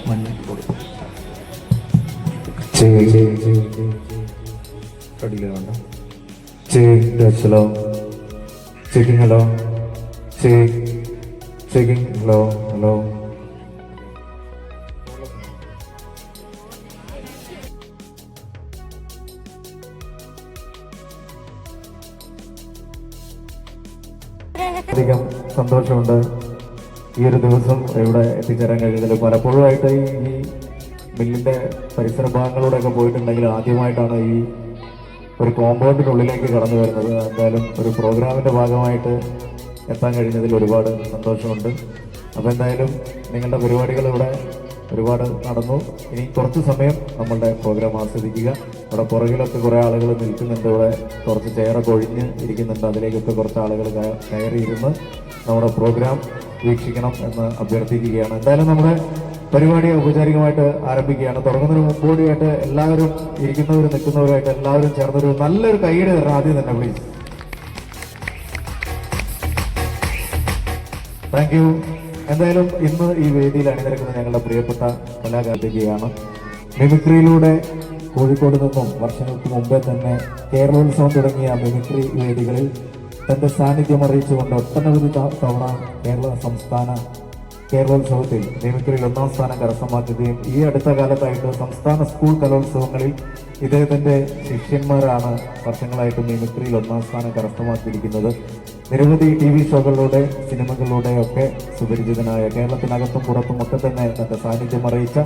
മഞ്ഞപ്പൊടി കടിയിലുണ്ട്. Hello checking, hello checking, hello hello. അധികം സന്തോഷമുണ്ട് ഈ ഒരു ദിവസം ഇവിടെ എത്തിച്ചേരാൻ കഴിഞ്ഞതിൽ. പലപ്പോഴുമായിട്ട് ഈ മില്ലിൻ്റെ പരിസര ഭാഗങ്ങളിലൂടെയൊക്കെ പോയിട്ടുണ്ടെങ്കിൽ ആദ്യമായിട്ടാണ് ഈ ഒരു കോമ്പൗണ്ടിനുള്ളിലേക്ക് കടന്നു വരുന്നത്. എന്തായാലും ഒരു പ്രോഗ്രാമിൻ്റെ ഭാഗമായിട്ട് എത്താൻ കഴിഞ്ഞതിൽ ഒരുപാട് സന്തോഷമുണ്ട്. അപ്പോൾ എന്തായാലും നിങ്ങളുടെ പരിപാടികൾ ഇവിടെ ഒരുപാട് നടന്നു. ഇനി കുറച്ച് സമയം നമ്മളുടെ പ്രോഗ്രാം ആസ്വദിക്കുക. ഇവിടെ പുറകിലൊക്കെ കുറേ ആളുകൾ നിൽക്കുന്നുണ്ട്. ഇവിടെ കുറച്ച് ചെയറൊക്കെ ഒഴിഞ്ഞ് ഇരിക്കുന്നുണ്ട്. അതിലേക്കൊക്കെ കുറച്ച് ആളുകൾ കയറിയിരുന്ന് നമ്മുടെ പ്രോഗ്രാം വീക്ഷിക്കണം എന്ന് അഭ്യർത്ഥിക്കുകയാണ്. എന്തായാലും നമ്മുടെ പരിപാടി ഔപചാരികമായിട്ട് ആരംഭിക്കുകയാണ്. തുടങ്ങുന്നതിന് മുമ്പോടിയായിട്ട് എല്ലാവരും ഇരിക്കുന്നവരും നിൽക്കുന്നവരുമായിട്ട് എല്ലാവരും ചേർന്നൊരു നല്ലൊരു കൈയ്യടി തരണം ആദ്യം തന്നെ, പ്ലീസ്. Thank you. എന്തായാലും ഇന്ന് ഈ വേദിയിൽ അണിനിരക്കുന്ന ഞങ്ങളുടെ പ്രിയപ്പെട്ട കലാകാരികയാണ്. മിമിക്രിയിലൂടെ കോഴിക്കോട് നിന്നും വർഷങ്ങൾക്ക് മുമ്പേ തന്നെ കേരളോത്സവം തുടങ്ങിയ മിമിക്രി വേദികളിൽ തന്റെ സാന്നിധ്യം അറിയിച്ചുകൊണ്ട് ഒട്ടനവധി തവണ സംസ്ഥാന കേരളോത്സവത്തിൽ മിമിക്രിയിൽ 1ാം സ്ഥാനം കരസ്ഥമാക്കുകയും ഈ അടുത്ത കാലത്തായിട്ട് സംസ്ഥാന സ്കൂൾ കലോത്സവങ്ങളിൽ ഇദ്ദേഹത്തിന്റെ ശിഷ്യന്മാരാണ് വർഷങ്ങളായിട്ട് മിമിക്രിയിൽ 1ാം സ്ഥാനം കരസ്ഥമാക്കിയിരിക്കുന്നത്. നിരവധി TV ഷോകളിലൂടെ സിനിമകളിലൂടെയൊക്കെ സുപരിചിതനായ, കേരളത്തിനകത്തും പുറത്തും ഒക്കെ തന്നെ തന്റെ സാന്നിധ്യം അറിയിച്ച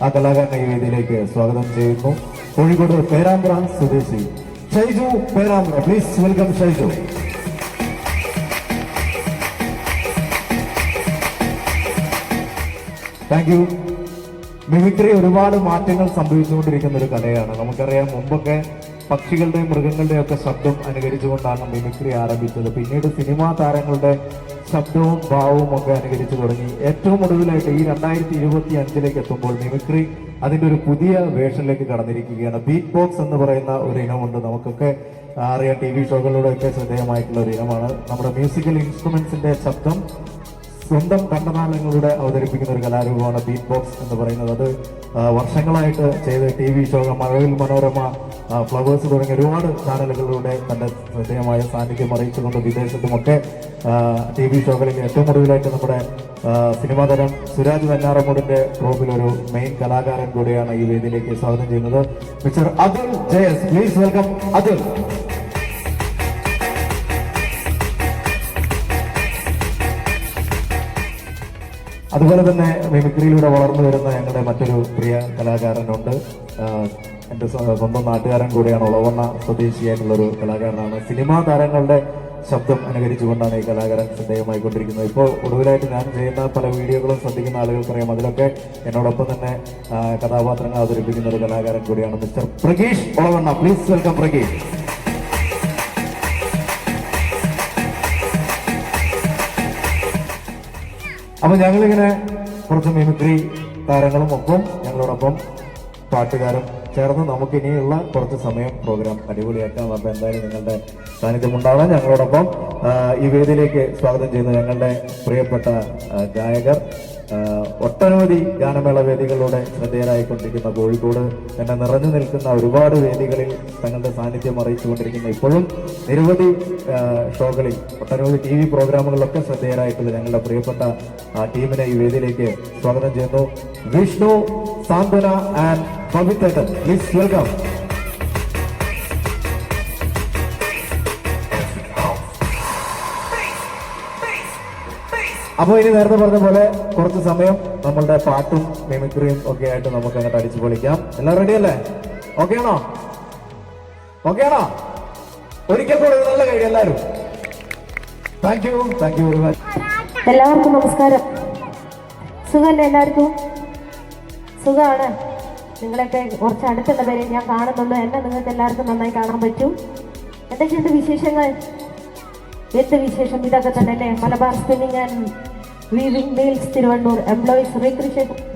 ആ കലാകാരനെ ഈ വേദിയിലേക്ക് സ്വാഗതം ചെയ്യുന്നു. കോഴിക്കോട് പേരാമ്പ്ര സ്വദേശി Shaiju Perambra. Please welcome Shaiju. Thank you. Mimicry ഒരുപാട് മാറ്റങ്ങൾ സംഭവിച്ചുകൊണ്ടിരിക്കുന്ന ഒരു കലയാണ്. നമുക്കറിയാം, മുമ്പൊക്കെ പക്ഷികളുടെയും മൃഗങ്ങളുടെയും ഒക്കെ ശബ്ദം അനുകരിച്ചുകൊണ്ടാണ് മിമിക്രി ആരംഭിച്ചത്. പിന്നീട് സിനിമാ താരങ്ങളുടെ ശബ്ദവും ഭാവവും ഒക്കെ അനുകരിച്ചു തുടങ്ങി. ഏറ്റവും ഒടുവിലായിട്ട് ഈ 2025 എത്തുമ്പോൾ മിമിക്രി അതിന്റെ ഒരു പുതിയ വേഷനിലേക്ക് കടന്നിരിക്കുകയാണ്. ബീറ്റ് ബോക്സ് എന്ന് പറയുന്ന ഒരു ഇനമുണ്ട്. നമുക്കൊക്കെ അറിയാം, TV ഷോകളിലൂടെയൊക്കെ ശ്രദ്ധേയമായിട്ടുള്ള ഒരു ഇനമാണ്. നമ്മുടെ മ്യൂസിക്കൽ ഇൻസ്ട്രുമെന്റ്സിന്റെ ശബ്ദം സ്വന്തം കണ്ടനാളങ്ങളിലൂടെ അവതരിപ്പിക്കുന്ന ഒരു കലാരൂപമാണ് ബീറ്റ് ബോക്സ് എന്ന് പറയുന്നത്. അത് വർഷങ്ങളായിട്ട് ചെയ്ത് TV show, Mazhavil Manorama, flowers തുടങ്ങിയ ഒരുപാട് ചാനലുകളിലൂടെ തന്റെ ശ്രദ്ധേയമായ സാന്നിധ്യം അറിയിച്ചുകൊണ്ട് വിദേശത്തുമൊക്കെ TV ഷോകളിൽ ഏറ്റവും ഒടുവിലായിട്ട് നമ്മുടെ സിനിമാ താരം സുരാജ് വെഞ്ഞാറമൂടിന്റെ ട്രോപ്പിലൊരു മെയിൻ കലാകാരൻ കൂടിയാണ് ഈ വേദിയിലേക്ക് സ്വാഗതം ചെയ്യുന്നത്. Mister Atul JS. Please welcome Atul. അതുപോലെ തന്നെ മിമിക്രിയിലൂടെ വളർന്നു വരുന്ന ഞങ്ങളുടെ മറ്റൊരു പ്രിയ കലാകാരനുണ്ട്. എൻ്റെ സ്വന്തം നാട്ടുകാരൻ കൂടിയാണ്. ഒളവണ്ണ സ്വദേശിയായിട്ടുള്ളൊരു കലാകാരനാണ്. സിനിമാ താരങ്ങളുടെ ശബ്ദം അനുകരിച്ചുകൊണ്ടാണ് ഈ കലാകാരൻ ശ്രദ്ധേയമായിക്കൊണ്ടിരിക്കുന്നത്. ഇപ്പോൾ ഒടുവിലായിട്ട് ഞാൻ ചെയ്യുന്ന പല വീഡിയോകളും ശ്രദ്ധിക്കുന്ന ആളുകൾക്കറിയാം. അതിലൊക്കെ എന്നോടൊപ്പം തന്നെ കഥാപാത്രങ്ങൾ അവതരിപ്പിക്കുന്ന ഒരു കലാകാരൻ കൂടിയാണ് mister Prageesh Olavanna. Please welcome Prageesh. അപ്പൊ ഞങ്ങളിങ്ങനെ കുറച്ച് മിമിക്രി താരങ്ങളും ഒപ്പം ഞങ്ങളോടൊപ്പം പാട്ടുകാരും ചേർന്ന് നമുക്ക് ഇനിയുള്ള കുറച്ച് സമയം പ്രോഗ്രാം അടിപൊളിയാക്കാം. അപ്പൊ എന്തായാലും നിങ്ങളുടെ സാന്നിധ്യം ഉണ്ടാവാൻ ഞങ്ങളോടൊപ്പം ഈ വേദിയിലേക്ക് സ്വാഗതം ചെയ്യുന്ന ഞങ്ങളുടെ പ്രിയപ്പെട്ട ഗായകർ, ഒട്ടനവധി ഗാനമേള വേദികളിലൂടെ ശ്രദ്ധേയരായിക്കൊണ്ടിരിക്കുന്ന, കോഴിക്കോട് തന്നെ നിറഞ്ഞു നിൽക്കുന്ന ഒരുപാട് വേദികളിൽ തങ്ങളുടെ സാന്നിധ്യം അറിയിച്ചുകൊണ്ടിരിക്കുന്ന, ഇപ്പോഴും നിരവധി ഷോകളിൽ ഒട്ടനവധി TV പ്രോഗ്രാമുകളിലൊക്കെ ശ്രദ്ധേയരായിട്ടുള്ള ഞങ്ങളുടെ പ്രിയപ്പെട്ട ടീമിനെ ഈ വേദിയിലേക്ക് സ്വാഗതം ചെയ്യുന്നു. വിഷ്ണു, സാന്ത്വന ആൻഡ് പവിത്രൻ. Please welcome. അപ്പോൾ ഇനി നേരത്തെ പറഞ്ഞ പോലെ കുറച്ച് സമയം നമ്മളുടെ പാട്ടും മിമിക്രിയും ഒക്കെ ആയിട്ട് നമുക്ക് അങ്ങോട്ട് അടിച്ചു പൊളിക്കാം. എല്ലാം റെഡി അല്ലേ? ഓക്കെ ആണോ? ഒരിക്കൽ കൂടെ നല്ല കഴിയും എല്ലാവരും. Thank you very much. എല്ലാവർക്കും നമസ്കാരം. സുഖമല്ലേ എല്ലാവർക്കും? സുഖമാണ്. നിങ്ങളൊക്കെ കുറച്ച് അടുത്തുള്ള പേരെ ഞാൻ കാണുന്നുണ്ട്. എന്നെ നിങ്ങൾക്ക് എല്ലാവർക്കും നന്നായി കാണാൻ പറ്റും. എന്തൊക്കെയുണ്ട് വിശേഷങ്ങൾ? എന്ത് വിശേഷം? ഇതൊക്കെ തന്നെ അല്ലേ? Malabar spinning and weaving mills Thiruvannur employees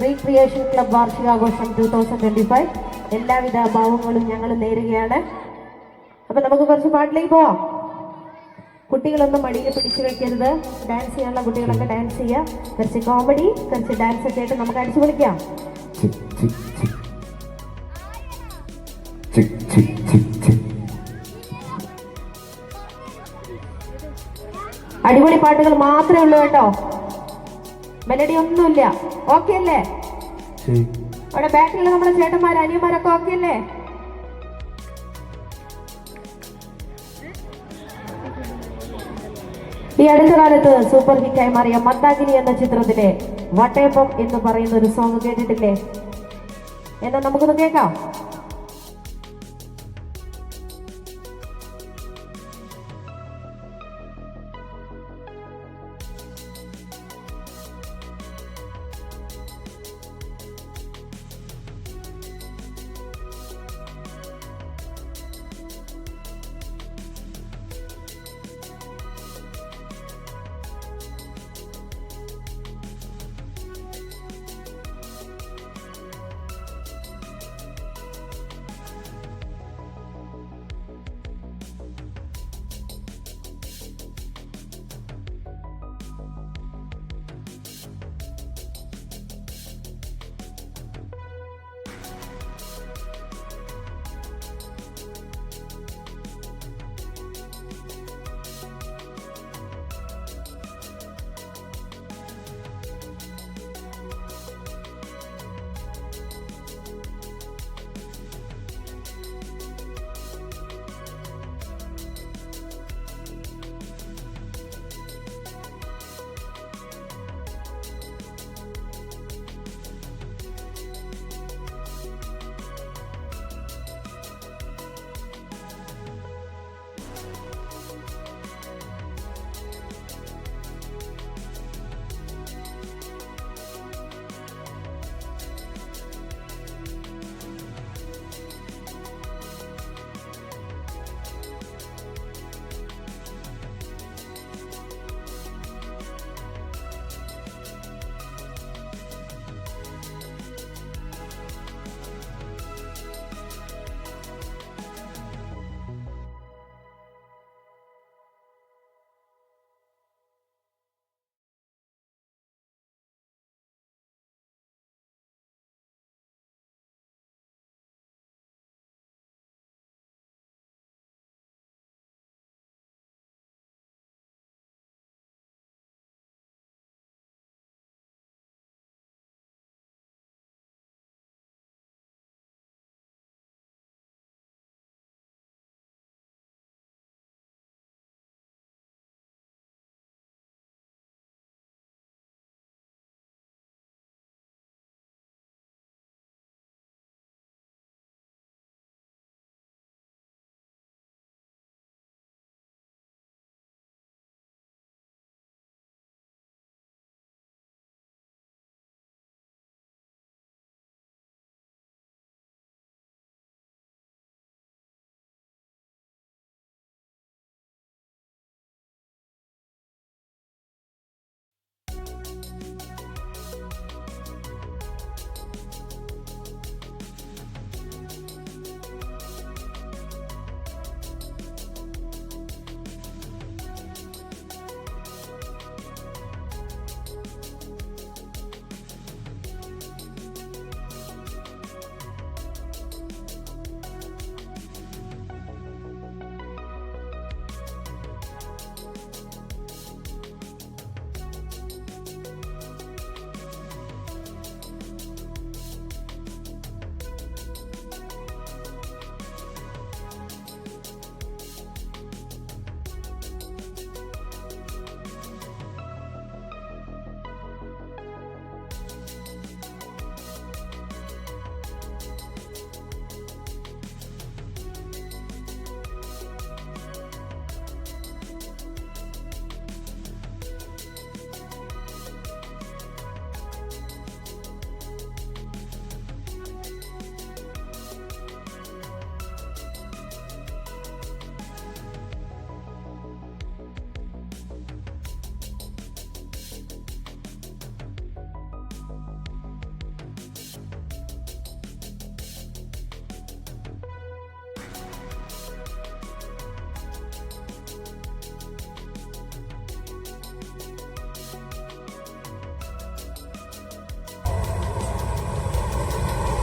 recreation club വാർഷികാഘോഷം 2025 എല്ലാവിധ ഭാവങ്ങളും ഞങ്ങൾ നേരുകയാണ്. അപ്പൊ നമുക്ക് കുറച്ച് പാട്ടിലേക്ക് പോവാം. കുട്ടികളൊന്നും മടിയിൽ പിടിച്ചു വെക്കരുത്. ഡാൻസ് ചെയ്യാനുള്ള കുട്ടികളൊക്കെ ഡാൻസ് ചെയ്യുക. കുറച്ച് കോമഡി, കുറച്ച് ഡാൻസ് ഒക്കെ ആയിട്ട് നമുക്ക് അടിച്ചു പൊളിക്കാം. അടിപൊളി പാട്ടുകൾ മാത്രമേ ഉള്ളൂ കേട്ടോ, മെലഡി ഒന്നുമില്ല. ഓക്കെ അല്ലേ? അവിടെ ബാക്കിലുള്ള നമ്മുടെ ചേട്ടന്മാർ അനിയന്മാരൊക്കെ ഓക്കെ അല്ലേ? ഈ അടുത്ത കാലത്ത് സൂപ്പർ ഹിറ്റായി മാറിയ മന്ദാകിനി എന്ന ചിത്രത്തിലെ വട്ടയപ്പം എന്ന് പറയുന്ന ഒരു സോങ് കേട്ടിട്ടില്ലേ? എന്നാ നമുക്കൊന്ന് കേൾക്കാം.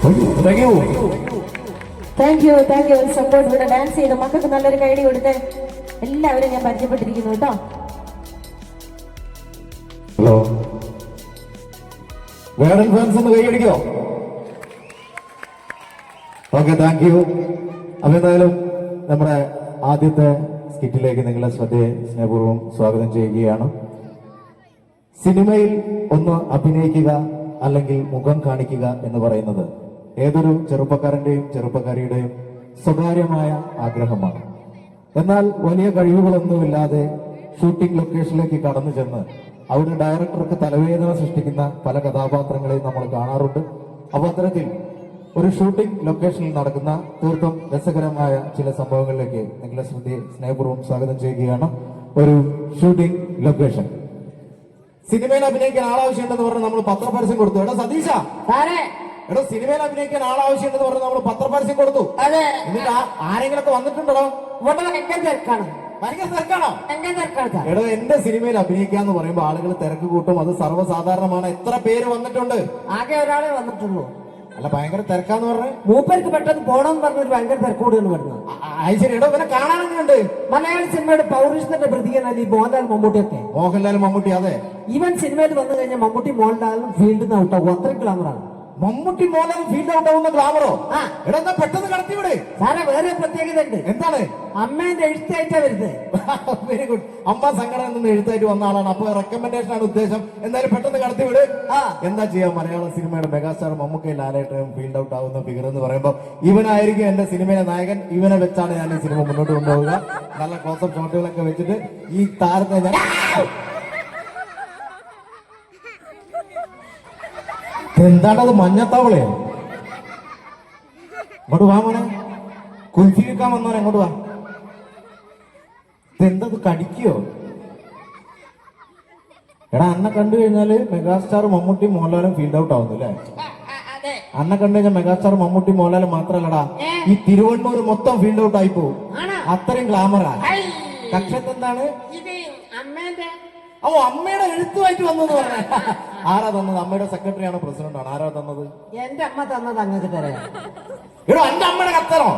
Thank you. Thank you support. ഇവിടെ ഡാൻസ് ചെയ്ത് മക്കൾക്ക് നല്ലൊരു കൈഡി കൊടുത്ത് എല്ലാവരും ഞാൻ പരിചയപ്പെട്ടിരിക്കുന്നു കേട്ടോ. ഹലോ, വേടൻ ഫാൻസ് ഒന്ന് കൈയടിക്കോ? Okay, thank you. അപ്പൊ എന്തായാലും നമ്മുടെ ആദ്യത്തെ സ്കിറ്റിലേക്ക് നിങ്ങളെ ശ്രദ്ധയെ സ്നേഹപൂർവ്വം സ്വാഗതം ചെയ്യുകയാണ്. സിനിമയിൽ ഒന്ന് അഭിനയിക്കുക അല്ലെങ്കിൽ മുഖം കാണിക്കുക എന്ന് പറയുന്നത് ഏതൊരു ചെറുപ്പക്കാരന്റെയും ചെറുപ്പക്കാരിയുടെയും സ്വകാര്യമായ ആഗ്രഹമാണ്. എന്നാൽ വലിയ കഴിവുകളൊന്നുമില്ലാതെ ഷൂട്ടിംഗ് ലൊക്കേഷനിലേക്ക് കടന്നു ചെന്ന് അവിടെ ഡയറക്ടർക്ക് തലവേദന സൃഷ്ടിക്കുന്ന പല കഥാപാത്രങ്ങളെയും നമ്മൾ കാണാറുണ്ട്. അപ്പോൾ അത്തരത്തിൽ ഒരു ഷൂട്ടിംഗ് ലൊക്കേഷനിൽ നടക്കുന്ന തീർത്തും രസകരമായ ചില സംഭവങ്ങളിലേക്ക് നിങ്ങളെ ശ്രദ്ധയെ സ്നേഹപൂർവ്വം സ്വാഗതം ചെയ്യുകയാണ്. ഒരു ഷൂട്ടിംഗ് ലൊക്കേഷൻ. സിനിമയിൽ അഭിനയിക്കാൻ ആളാവശ്യമുണ്ടെന്ന് പറഞ്ഞ് നമ്മൾ പത്രപരസ്യം കൊടുത്തു. എടാ സതീശ, എടോ സിനിമയിൽ അഭിനയിക്കാൻ ആളാവശ്യമുണ്ടെന്ന് പറഞ്ഞ് നമ്മൾ പത്രപരസ്യം കൊടുത്തു. എന്നിട്ട് ആരെങ്കിലൊക്കെ വന്നിട്ടുണ്ടോ? തിരക്കാണ്. ഭയങ്കര തിരക്കാണോ? എടോ, എന്റെ സിനിമയിൽ അഭിനയിക്കാന്ന് പറയുമ്പോ ആളുകൾ തിരക്ക് കൂട്ടും. അത് സർവ്വസാധാരണമാണ്. എത്ര പേര് വന്നിട്ടുണ്ട്? ആകെ ഒരാളെ വന്നിട്ടുള്ളൂ. അല്ല, ഭയങ്കര തിരക്കാന്ന് പറഞ്ഞ് മൂപ്പർക്ക് പെട്ടെന്ന് പോണം പറഞ്ഞൊരു ഭയങ്കര തിരക്കൂടുകയെന്ന് പറഞ്ഞു. ശരി. എടോ, ഇവനെ കാണാനെങ്ങനെയുണ്ട്? മലയാള സിനിമയുടെ പൗരുഷത്തിന്റെ പ്രതികരണ ഈ മോഹൻലാൽ മമ്മൂട്ടിയൊക്കെ. മോഹൻലാൽ മമ്മൂട്ടി, അതെ. ഇവൻ സിനിമയിൽ വന്നു കഴിഞ്ഞാൽ മമ്മൂട്ടി മോഹൻലാലും ഫീൽഡിൽ നിന്ന് ഔട്ടാകും. അത്രയും ഗ്ലാമറാണ്. മമ്മൂട്ടി മോഹൻലാൽ ഫീൽഡ് ഔട്ട് ആവുന്ന ഗ്ലാമറോ? എടാ, എന്നാ പെട്ടെന്ന് കടത്തിവിടെ. സാറേ, വേറെ പ്രത്യേകത ഉണ്ട്. എന്താണ്? അമ്മേന്റെ എഴുത്തായിട്ടാ വരുന്നത്. Very good. അമ്മ സംഘടന നിന്ന് എഴുത്തായിട്ട് വന്ന ആളാണ്. അപ്പൊ റെക്കമെൻഡേഷൻ ആണ് ഉദ്ദേശം. എന്തായാലും പെട്ടെന്ന് കടത്തിവിട്. എന്താ ചെയ്യാ, മലയാള സിനിമയുടെ മെഗാസ്റ്റാർ മമ്മൂക്കയും ലാലേട്ടനും ഫീൽഡ് ഔട്ട് ആവുന്ന ഫിഗർ എന്ന് പറയുമ്പോൾ ഇവനായിരിക്കും എന്റെ സിനിമയിലെ നായകൻ. ഇവനെ വെച്ചാണ് ഞാൻ ഈ സിനിമ മുന്നോട്ട് കൊണ്ടുപോവുക. നല്ല ക്ലോസപ്പ് ഷോട്ടുകളൊക്കെ വെച്ചിട്ട് ഈ താരത്തെ ഞാൻ എന്താണത്, മഞ്ഞത്താവളയോ? ഇങ്ങോട്ട് വാ മോനെ, കുൽഫി വെക്കാൻ വന്നോനെ, അങ്ങോട്ട് വാ. ഇതെന്തത്, കടിക്കോ? എടാ, അന്നെ കണ്ടു കഴിഞ്ഞാല് മെഗാസ്റ്റാർ മമ്മൂട്ടി മോഹൻലാലും ഫീൽഡ് ഔട്ട് ആവുന്നു അല്ലേ? അന്നെ കണ്ടു കഴിഞ്ഞാൽ മെഗാസ്റ്റാർ മമ്മൂട്ടി മോഹൻലാലും മാത്രല്ലടാ, ഈ തിരുവണ്ണൂർ മൊത്തം ഫീൽഡ് ഔട്ട് ആയി പോകും. അത്രയും ഗ്ലാമറാ. കക്ഷത്തെന്താണ്? ഓ, അമ്മയുടെ എഴുത്തുമായിട്ട് വന്നെന്ന് പറഞ്ഞ. ആരാ തന്നത്? അമ്മയുടെ സെക്രട്ടറി ആണോ പ്രസിഡന്റ് ആണോ? ആരാ തന്നത്? എന്റെ അമ്മ തന്നത് അങ്ങക്ക് തരാം. എടോ, എന്റെ അമ്മയുടെ കത്തറോ?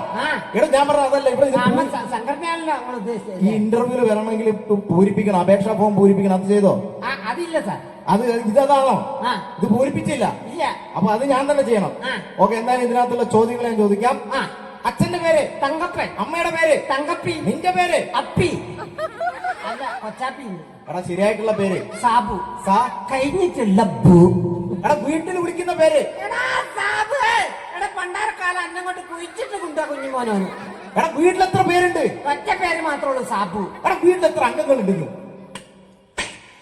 എടോ, ഞാൻ പറഞ്ഞ അതല്ല. ഇവിടെ സംഘടനയാണല്ലോ നമ്മൾ ഉദ്ദേശിച്ചത്. ഈ ഇന്റർവ്യൂല് വരണമെങ്കിൽ പൂരിപ്പിക്കണം, അപേക്ഷാ ഫോം പൂരിപ്പിക്കണം. അത് ചെയ്തോ? അതില്ല സാർ. അത് ഇതാണോ? ഇത് പൂരിപ്പിച്ചില്ല. അപ്പൊ അത് ഞാൻ തന്നെ ചെയ്യണം. ഓക്കെ, എന്തായാലും ഇതിനകത്തുള്ള ചോദ്യങ്ങൾ ഞാൻ ചോദിക്കാം. അച്ഛന്റെ പേര് തങ്കപ്പൻ, അമ്മയുടെ പേര് തങ്കപ്പി, നിന്റെ പേര് അപ്പി അല്ല കൊച്ചാപ്പി. എടാ, ശരിയായിട്ടുള്ള പേര് സാബു. സാ കഴിഞ്ഞിട്ടുള്ള ബു. എടാ, വീട്ടിൽ വിളിക്കുന്ന പേര് പണ്ടാരക്കാലം അന്നം കൊണ്ട് കുഴിച്ചിട്ട് കൊണ്ടാ കുഞ്ഞുമോനോന്. എടാ, വീട്ടിൽ എത്ര പേരുണ്ട്? ഒറ്റ പേര് മാത്രമേ ഉള്ളൂ, സാബു. എടാ, വീട്ടിൽ എത്ര അംഗങ്ങളുണ്ട്?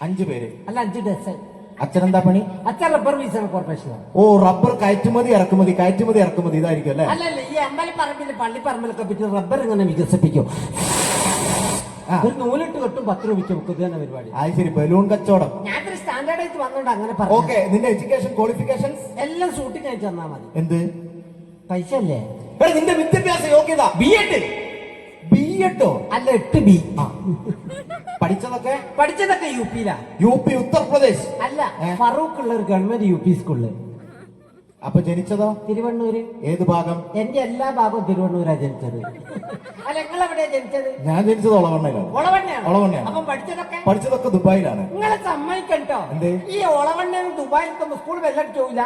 5 പേര്. അല്ല, 5 ഡസൻ. അച്ഛനെന്താ പണി? അച്ഛൻ റബ്ബർ വികസന കോർപ്പറേഷൻ. ഓ, റബ്ബർ കയറ്റുമതി ഇറക്കുമതി, കയറ്റുമതി ഇറക്കുമതി ഇതായിരിക്കും അല്ലേ? അല്ലല്ല, ഈ അമ്പലപ്പറമ്പിൽ പള്ളിപ്പറമ്പിലൊക്കെ പറ്റി റബ്ബർ ഇങ്ങനെ വികസിപ്പിക്കും. ഒരു നൂലിട്ട് കെട്ടും 10 രൂപയ്ക്ക് വെക്കും. തന്നെ പരിപാടി. അത് ശരി, ബലൂൺ കച്ചവടം. ഞാനൊരു സ്റ്റാൻഡേർഡ് ആയിട്ട് വന്നോണ്ട് അങ്ങനെ പറഞ്ഞു. ഓക്കെ, നിന്റെ എഡ്യൂക്കേഷൻ ക്വാളിഫിക്കേഷൻസ് എല്ലാം ഷൂട്ടിംഗ് അയച്ചു തന്നാ മതി. എന്ത് പൈസ അല്ലേ? നിന്റെ വിദ്യാഭ്യാസ യോഗ്യത B.Ed. B.Edോ? അല്ല, 8B. പഠിച്ചതൊക്കെ UP ഉത്തർപ്രദേശ്. അല്ല, ഫറൂഖ് ഉള്ള ഒരു ഗവൺമെന്റ് UP സ്കൂളില്. അപ്പൊ ജനിച്ചതോ? തിരുവണ്ണൂര്. ഏത് ഭാഗം? എന്റെ എല്ലാ ഭാഗവും തിരുവണ്ണൂരാ ജനിച്ചത്. അല്ല, നിങ്ങൾ എവിടെയാ ജനിച്ചത്? ഞാൻ ജനിച്ചത് ഒളവണ്ണയിലാണ്. ഒളവണ്ണയാണ്. അപ്പം പഠിച്ചതൊക്കെ ദുബായിലാണ്. നിങ്ങളെ സമ്മതിക്കട്ടോ? ഈ ഒളവണ്ണയും ദുബായിലൊക്കെ സ്കൂൾ വെല്ലടിച്ചോയില്ല.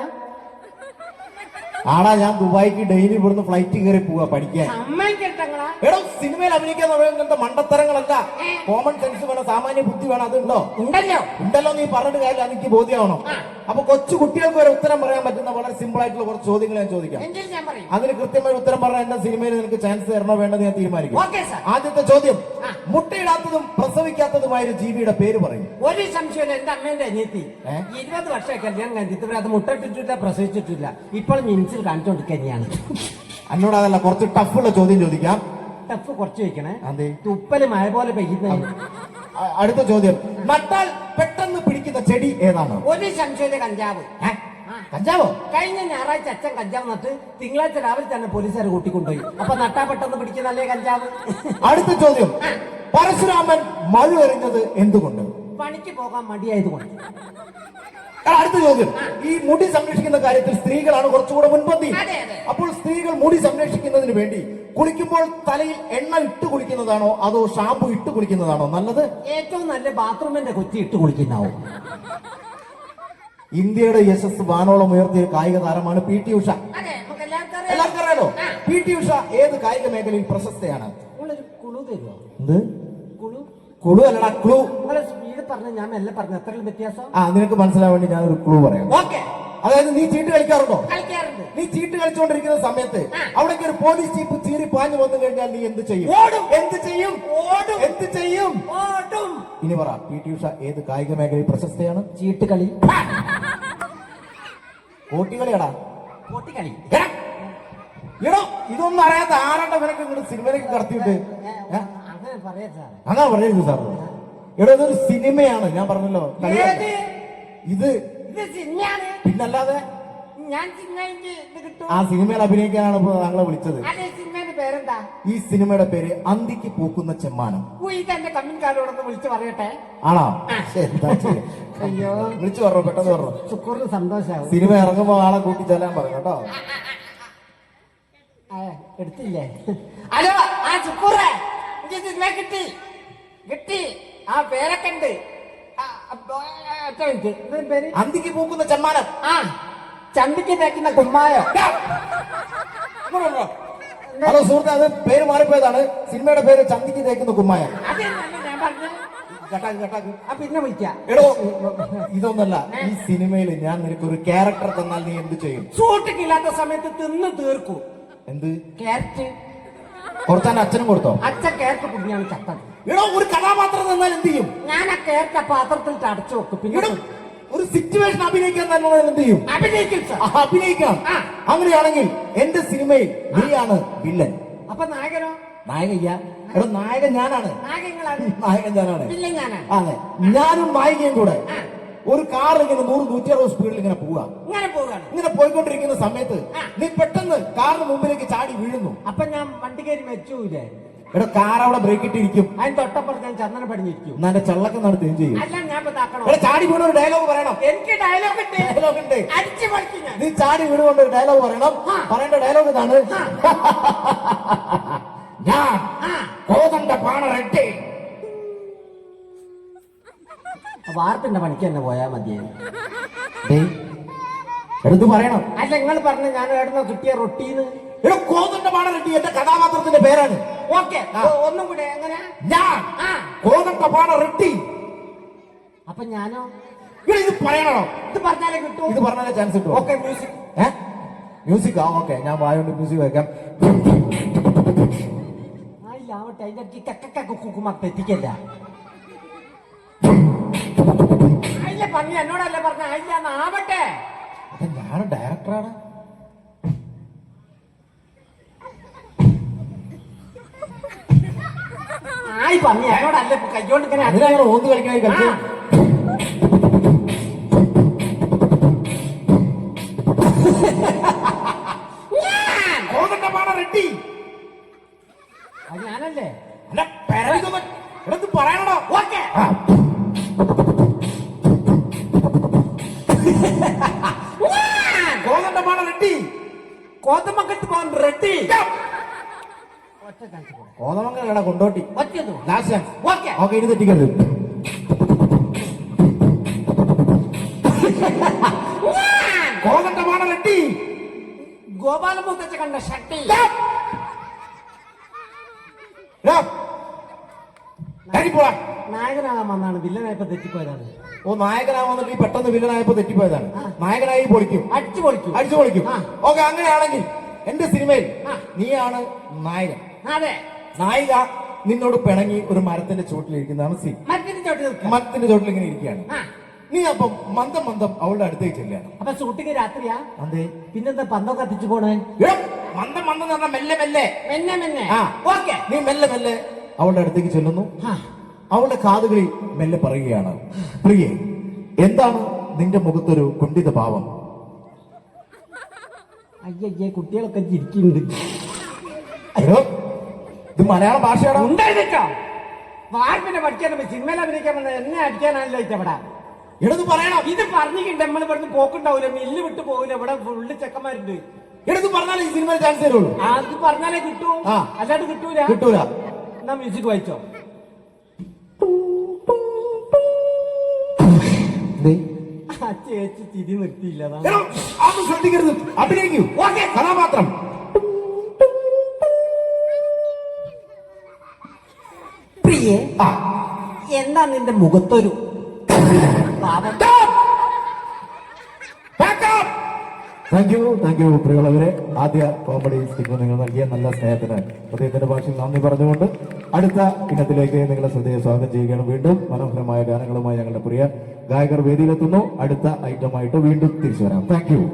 ആടാ, ഞാൻ ദുബായിക്ക് ഡെയിലി ഇവിടുന്ന് ഫ്ലൈറ്റ് കയറി പോവാ പഠിക്കാൻ. എടോ, സിനിമയിൽ അഭിനയിക്കാൻ തുടങ്ങുന്ന മണ്ടത്തരങ്ങളല്ല. കോമൺ സെൻസ് വേണം, സാമാന്യ ബുദ്ധി വേണം. അതുണ്ടോ? ഉണ്ടല്ലോ. നീ പറഞ്ഞിട്ട് കാര്യം എനിക്ക് ബോധ്യമാവണം. അപ്പൊ കൊച്ചു കുട്ടികൾക്ക് വരെ ഉത്തരം പറയാൻ പറ്റുന്ന വളരെ സിമ്പിൾ ആയിട്ടുള്ള കുറച്ച് ചോദ്യങ്ങൾ ഞാൻ ചോദിക്കാം. അതിന് കൃത്യമായ ഉത്തരം പറഞ്ഞാൽ എന്റെ സിനിമയിൽ നിനക്ക് ചാൻസ് തരണോ വേണ്ടെന്ന് ഞാൻ തീരുമാനിക്കും. ആദ്യത്തെ ചോദ്യം, മുട്ടയിടാത്തതും പ്രസവിക്കാത്തതുമായ ഒരു ജീവിയുടെ പേര് പറയും. ഒരു സംശയമില്ല, എന്റെ അമ്മേന്റെ അനിയത്തി 20 വർഷം കല്യാണം കഴിഞ്ഞിട്ട് അത് മുട്ടയിട്ടിട്ടില്ല, പ്രസവിച്ചിട്ടില്ല. ഇപ്പോൾ മിനിച്ചിൽ കാണിച്ചോണ്ടിരിക്കുകയാണ്. എന്നോട് അതല്ല, കുറച്ച് ടഫുള്ള ചോദ്യം ചോദിക്കാം. ടഫ് കുറച്ച് വെക്കണേ. അതെ, തുപ്പല് മഴ പോലെ പെയ്യുന്ന. അടുത്ത ചോദ്യം, നട്ടാൽ പെട്ടെന്ന് പിടിക്കുന്ന ചെടി ഏതാണ്? ഒരു സംശയമില്ല, കഞ്ചാവ്. കഞ്ചാവോ? കഴിഞ്ഞ ഞായറാഴ്ച അച്ഛൻ കഞ്ചാവ് നട്ട് തിങ്കളാഴ്ച രാവിലെ തന്നെ പോലീസുകാർ കൂട്ടിക്കൊണ്ടുപോയി. അപ്പൊ നട്ടാ പെട്ടെന്ന് പിടിക്കുന്നല്ലേ കഞ്ചാവ്. അടുത്ത ചോദ്യം, പരശുരാമൻ മഴ എറിഞ്ഞത് എന്തുകൊണ്ട്? പണിക്ക് പോകാൻ മടിയായതുകൊണ്ട്. അടുത്ത ചോദ്യം, ഈ മുടി സംരക്ഷിക്കുന്ന കാര്യത്തിൽ സ്ത്രീകളാണ് കുറച്ചുകൂടെ മുൻപന്തി. അതെ, അതെ. അപ്പോൾ സ്ത്രീകൾ മുടി സംരക്ഷിക്കുന്നതിന് വേണ്ടി കുളിക്കുമ്പോൾ തലയിൽ എണ്ണ ഇട്ട് കുളിക്കുന്നതാണോ അതോ ഷാമ്പു ഇട്ട് കുളിക്കുന്നതാണോ നല്ലത്? ഏറ്റവും നല്ല ബാത്റൂമിന്റെ കൊച്ചി ഇട്ട് കുളിക്കുന്നാവും. ഇന്ത്യയുടെ യശസ് വാനോളം ഉയർത്തിയ കായിക താരമാണ് പി ടി ഉഷ. അതെ, നമുക്ക് എല്ലാവർക്കും എല്ലാവർക്കും അറിയാലോ. പി ടി ഉഷ ഏത് കായിക മേഖലയിൽ പ്രശസ്തയാണ്? നിങ്ങളൊരു കുളു തരുമോ? എന്ത് കുളു? കുളു അല്ലടാ, ക്ലൂ. നിങ്ങളെ സ്പീഡ് പറഞ്ഞ ഞാൻ മെല്ലെ പറഞ്ഞു, എത്രയും വ്യത്യാസം. നിനക്ക് മനസ്സിലാൻ വേണ്ടി ഞാനൊരു ക്ലൂ പറയാം. ഓക്കെ. അതായത് നീ ചീട്ട് കളിക്കാറുണ്ടോ? കളിക്കാറുണ്ട്. നീ ചീട്ട് കളിച്ചുകൊണ്ടിരിക്കുന്ന സമയത്ത് അവിടേക്ക് ഒരു പോലീസ് ജീപ്പ് ചീറി പാഞ്ഞു വന്നു കഴിഞ്ഞാൽ നീ എന്ത് ചെയ്യും? ഓടും. എന്ത് ചെയ്യും? ഓടും. എന്ത് ചെയ്യും? ഓടും. ഇനി പറ, പി ടി ഉഷ ഏത് കായിക മേഖലയിൽ പ്രശസ്തയാണ്? ചീട്ട് കളി. കോട്ടികളിയാടാ. കോട്ടിക്കളി. എടോ, ഇതൊന്നും അറിയാത്ത ആരാണ്ട ഇവരൊക്കെ ഇങ്ങോട്ട് സിനിമയിലേക്ക് കടത്തിയിട്ട് അങ്ങനെ പറയാ സാറേ. അങ്ങനെ പറയരുത് സാർ. എടോ, ഇതൊരു സിനിമയാണ്. ഞാൻ പറഞ്ഞല്ലോ, ഏത്? ഇത് ഇത് സിനിമയാണ്. പിന്നല്ലാതെ ഞാൻ സിനിമയ്ക്ക് ഇത് കിട്ടും. ആ സിനിമയിൽ അഭിനയിക്കാനാണ് ഇപ്പൊ താങ്കളെ വിളിച്ചത്. അതെ, സിനിമയുടെ പേരെന്താ? ഈ സിനിമയുടെ പേര് അന്തിക്ക് പൂക്കുന്ന ചെമ്മാനം. ഇതെന്റെ കമ്മിൻകാരോടൊന്ന് വിളിച്ചു പറയട്ടെ. ആണോ? എന്താ ചെയ്യാ? അയ്യോ, വിളിച്ചു പറഞ്ഞോ, പെട്ടെന്ന് പറഞ്ഞോ. ശുക്കൂറിന് സന്തോഷാവും. സിനിമ ഇറങ്ങുമ്പോ ആളെ കൂട്ടി ചെല്ലാൻ പറഞ്ഞു കേട്ടോ. എടുത്തില്ലേ? ഹലോ, ആ ശുക്കൂറെ, എനിക്ക് സിനിമ കിട്ടി. കിട്ടി. ആ പേരൊക്കെ ഉണ്ട്. പേര് അന്തിക്ക് പൂക്കുന്ന ചെമ്മാനം. ആ, ചന്തിക്ക് തേക്കുന്ന കുമ്മായോ. ഹലോ സുഹൃത്തെ, അത് പേര് മാറിപ്പോയതാണ്. സിനിമയുടെ പേര് ചന്തിക്ക് തേക്കുന്ന കുമ്മായ. അതെന്നല്ല ഞാൻ പറഞ്ഞത്. കേട്ടാക്ക് കേട്ടാക്ക്. ആ, പിന്നെ വിളിക്കാം. എടോ, ഇതൊന്നല്ല. ഈ സിനിമയിൽ ഞാൻ നിനക്ക് ഒരു ക്യാരക്ടർ തന്നാൽ നീ എന്ത് ചെയ്യും? ഷൂട്ടിംഗ് ഇല്ലാത്ത സമയത്ത് തിന്ന് തീർക്കൂ. എന്ത്? ക്യാരറ്റ്. കുറച്ചാൻ അച്ഛനും കൊടുത്തോ? അച്ഛൻ ക്യാരറ്റ് കുടിയാണ് ചത്തത്. എടോ, ഒരു കഥാപാത്രം തന്നാൽ എന്ത് ചെയ്യും? ഞാൻ ആ ക്യാരറ്റ് ആ പാത്രത്തിൽ അടച്ചു വെക്കും. പിന്നെ എടോ, ഒരു സിറ്റുവേഷൻ അഭിനയിക്കാൻ തന്നെ എന്ത് ചെയ്യും? അഭിനയിക്കും സാർ. അഭിനയിക്കാം. അങ്ങനെയാണെങ്കിൽ എന്റെ സിനിമയിൽ നീയാണ് വില്ലൻ. അപ്പൊ നായകനോ? നായകയ്യ. എടോ, നായകൻ ഞാനാണ്. നായകങ്ങളാണ്. നായകൻ ഞാനാണ്. ഇല്ല, ഞാനാണ്. അതെ, ഞാനും നായികയും കൂടെ ഒരു കാർ ഇങ്ങനെ 100-160 സ്പീഡിൽ ഇങ്ങനെ പോവാ. ഇങ്ങനെ പോവുകയാണ്. ഇങ്ങനെ പോയിക്കൊണ്ടിരിക്കുന്ന സമയത്ത് നീ പെട്ടെന്ന് കാറിന് മുമ്പിലേക്ക് ചാടി വീഴുന്നു. അപ്പൊ ഞാൻ വണ്ടി കയറി മരിച്ചൂലേ? എടോ, കാർ അവിടെ ബ്രേക്ക് ഇട്ടിരിക്കും. അതിന് തൊട്ടപ്പുറത്ത് ഞാൻ ചന്ദനം പടിഞ്ഞിരിക്കും. എന്നാ എന്റെ ചള്ളക്കം നടത്തി എന്ത് ചെയ്യും? അല്ല, ഞാൻ ഇപ്പൊ താക്കണോ? എടാ, ചാടി വീണ ഒരു ഡയലോഗ് പറയണം. എനിക്ക് ഡയലോഗ് ഉണ്ട്. ഡയലോഗ് ഉണ്ട്. അടിച്ചു പഠിക്കും ഞാൻ. നീ ചാടി വീണുകൊണ്ട് ഒരു ഡയലോഗ് പറയണം. പറയേണ്ട ഡയലോഗ് ഇതാണ്: ഞാൻ കോതന്റെ പാണ റെഡി. വാർപ്പിന്റെ പണിക്ക് തന്നെ പോയാ മതിയായിരുന്നു. എടുത്ത് പറയണം. അല്ല, നിങ്ങൾ പറഞ്ഞ ഞാൻ എവിടുന്നോ കിട്ടിയ റൊട്ടീന്ന്. എടോ, കോതന്റെ പാണ റെഡി എന്റെ കഥാപാത്രത്തിന്റെ പേരാണ്. ഓക്കെ, ഒന്നും കൂടെ. എങ്ങനെ? ഞാൻ കോതന്റെ പാണ റെഡി. അപ്പൊ ഞാനോ? ഇവിടെ ഇത് പറയണോ? ഇത് പറഞ്ഞാലേ കിട്ടൂ. ഇത് പറഞ്ഞാലേ ചാൻസ് കിട്ടും. Okay, music. മ്യൂസിക്. ഓക്കെ, ഞാൻ വായോണ്ട് മ്യൂസിക് വെക്കാം. ആവട്ടെ, അതിന്റെ കുക്കുമാർ തെറ്റിക്കല്ല. അല്ല, പറഞ്ഞ എന്നോടല്ല പറഞ്ഞ. അല്ല, ആവട്ടെ. അതെ, ഞാൻ ഡയറക്ടറാണ്. ആയി പറഞ്ഞ എന്നോടല്ല. കയ്യോണ്ട് ഇങ്ങനെ അതിനങ്ങനെ ഓന്ത് കളിക്കണേ കളിച്ചു. കോതന്റെ പാണ റെഡി. അത് ഞാനല്ലേ? അല്ല, എടുത്ത് പറയണോ? ഓക്കെ. കോതന്റെ പാണ റെഡി. കോതമംഗലത്ത് പോകാൻ റെഡി. കോതമംഗലടാ, കൊണ്ടോട്ടി. ഒറ്റത്. ഓക്കെ. ഓക്കെ, ഇനി തെറ്റിക്കരുത്. കോതന്റെ പാണ റെഡി. ഗോപാലമുത്തച്ഛ കണ്ട ഷട്ടി. നായകനാകാൻ വന്നാണ്, വില്ലനായപ്പോ തെറ്റിപ്പോയതാണ്. ഓ, നായകനാവുന്നിട്ട് ഈ പെട്ടെന്ന് വില്ലനായപ്പോ തെറ്റിപ്പോയതാണ്. നായകനായി പൊളിക്കും. അടിച്ചു പൊളിക്കും. അടിച്ചു പൊളിക്കും. ഓക്കെ, അങ്ങനെയാണെങ്കിൽ എന്റെ സിനിമയിൽ നീയാണ് നായകൻ. അതെ. നായിക നിന്നോട് പിണങ്ങി ഒരു മരത്തിന്റെ ചോട്ടിലിരിക്കുന്നതാണ് സീൻ. മരത്തിന്റെ ചോട്ടിൽ ഇങ്ങനെ ഇരിക്കുകയാണ്. നീ അപ്പം മന്ദം മന്ദം അവളുടെ അടുത്തേക്ക് ചെല്ലുകയാണ്. അപ്പൊ ഷൂട്ടിങ് രാത്രിയാ? അതെ. പിന്നെന്താ പന്തം കത്തിച്ചു പോണേ? മന്ദം മന്ദം എന്ന് പറഞ്ഞാൽ മെല്ലെ മെല്ലെ മെല്ലെ മെല്ലെ. ഓക്കെ, നീ മെല്ലെ മെല്ലെ അവളുടെ അടുത്തേക്ക് ചെല്ലുന്നു. അവളുടെ കാതുകളിൽ മെല്ലെ പറയുകയാണ്: പ്രിയേ, എന്താണ് നിന്റെ മുഖത്തൊരു കുണ്ഠിത ഭാവം? അയ്യയ്യേ, കുട്ടികളൊക്കെ ചിരിക്കുന്നുണ്ട്. ഇത് മലയാള ഭാഷയാണ്. ഉണ്ടായിരിക്കാം. വാർപ്പിനെ പഠിക്കാൻ സിനിമയിൽ അഭിനയിക്കാൻ വന്നത് എന്നെ അടിക്കാനല്ല ഇഷ്ടപ്പെടാ. എടുത്ത് പറയണം. ഇത് പറഞ്ഞിട്ടുണ്ട് നമ്മൾ ഇവിടുന്ന് പോക്കുണ്ടാവൂല, മില്ല് വിട്ട് പോകില്ല, ഇവിടെ ഫുള്ള് ചെക്കന്മാരുണ്ട്. എടുത്ത് പറഞ്ഞാൽ ഈ സിനിമയിൽ ചാൻസ് തരുള്ളൂ. അത് പറഞ്ഞാലേ കിട്ടൂ, ആ. അല്ലാണ്ട് കിട്ടൂല. കിട്ടൂല. എന്നാ മ്യൂസിക് വായിച്ചോ. ആ ചേച്ചി ചിരി നിർത്തിയില്ല, അതാണ്. എടോ, അത് ശ്രദ്ധിക്കരുത്. അഭിനയിക്കൂ. ഓക്കെ, കഥാപാത്രം. പ്രിയേ, ആ. എന്താ നിന്റെ മുഖത്തൊരു ഭാവം? താങ്ക് യു പ്രിയമുള്ളവരെ. ആദ്യ കോമഡി സ്റ്റിക്ക് നിങ്ങൾ നൽകിയ നല്ല സ്നേഹത്തിന് അദ്ദേഹത്തിന്റെ ഭാഷയിൽ നന്ദി പറഞ്ഞുകൊണ്ട് അടുത്ത ഇനത്തിലേക്ക് നിങ്ങളെ ശ്രദ്ധയെ സ്വാഗതം ചെയ്യുകയാണ്. വീണ്ടും മനോഹരമായ ഗാനങ്ങളുമായി ഞങ്ങളുടെ പ്രിയ ഗായകർ വേദിയിലെത്തുന്നു. അടുത്ത ഐറ്റമായിട്ട് വീണ്ടും തിരിച്ചു വരാം. Thank you.